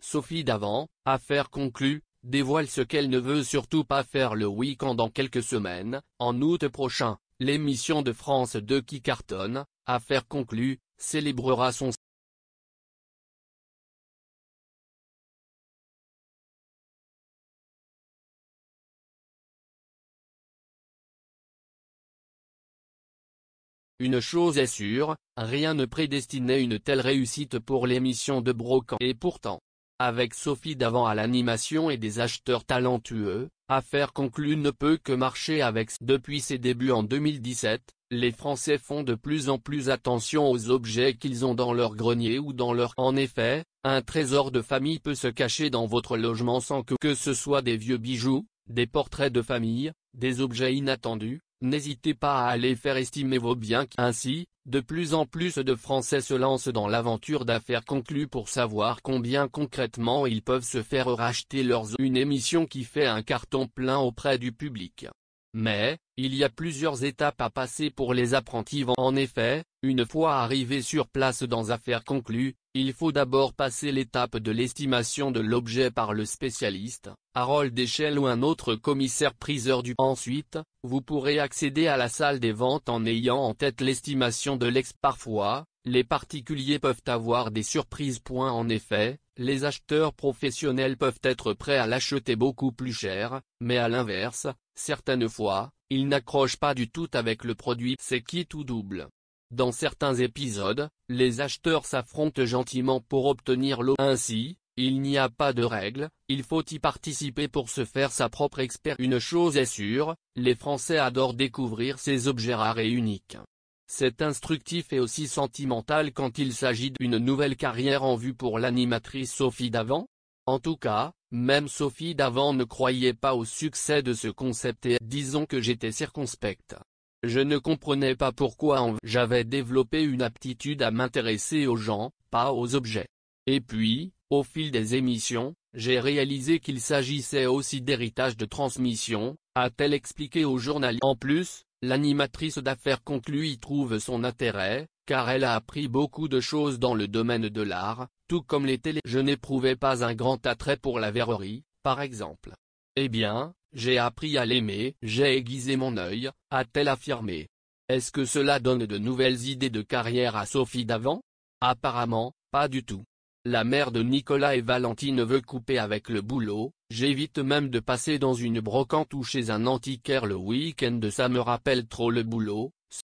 Sophie Davant, affaire conclue, dévoile ce qu'elle ne veut surtout pas faire le week-end dans quelques semaines. En août prochain, l'émission de France 2 qui cartonne, affaire conclue, célébrera son Une chose est sûre, rien ne prédestinait une telle réussite pour l'émission de Brocan. Et pourtant, avec Sophie Davant à l'animation et des acheteurs talentueux, affaire conclue ne peut que marcher avec. Depuis ses débuts en 2017, les Français font de plus en plus attention aux objets qu'ils ont dans leur grenier ou dans leur. En effet, un trésor de famille peut se cacher dans votre logement sans que ce soit des vieux bijoux, des portraits de famille, des objets inattendus. N'hésitez pas à aller faire estimer vos biens. Ainsi, de plus en plus de Français se lancent dans l'aventure d'affaires conclues pour savoir combien concrètement ils peuvent se faire racheter leurs. Une émission qui fait un carton plein auprès du public. Mais, il y a plusieurs étapes à passer pour les apprentis. En effet, une fois arrivés sur place dans affaires conclues, il faut d'abord passer l'étape de l'estimation de l'objet par le spécialiste, Harold Deschel ou un autre commissaire-priseur du. Ensuite, vous pourrez accéder à la salle des ventes en ayant en tête l'estimation de l'ex. Parfois, les particuliers peuvent avoir des surprises. En effet, les acheteurs professionnels peuvent être prêts à l'acheter beaucoup plus cher, mais à l'inverse, certaines fois, ils n'accrochent pas du tout avec le produit. C'est quitte ou double. Dans certains épisodes, les acheteurs s'affrontent gentiment pour obtenir l'eau. Ainsi, il n'y a pas de règle, il faut y participer pour se faire sa propre expérience. Une chose est sûre, les Français adorent découvrir ces objets rares et uniques. C'est instructif et aussi sentimental quand il s'agit d'une nouvelle carrière en vue pour l'animatrice Sophie Davant. En tout cas, même Sophie Davant ne croyait pas au succès de ce concept et disons que j'étais circonspecte. Je ne comprenais pas pourquoi j'avais développé une aptitude à m'intéresser aux gens, pas aux objets. Et puis, au fil des émissions, j'ai réalisé qu'il s'agissait aussi d'héritage de transmission, a-t-elle expliqué au journal. En plus, l'animatrice d'affaires conclues y trouve son intérêt, car elle a appris beaucoup de choses dans le domaine de l'art, tout comme les télé. Je n'éprouvais pas un grand attrait pour la verrerie, par exemple. Eh bien, j'ai appris à l'aimer. J'ai aiguisé mon œil, a-t-elle affirmé. Est-ce que cela donne de nouvelles idées de carrière à Sophie Davant? Apparemment, pas du tout. La mère de Nicolas et Valentine veut couper avec le boulot, j'évite même de passer dans une brocante ou chez un antiquaire le week-end, ça me rappelle trop le boulot,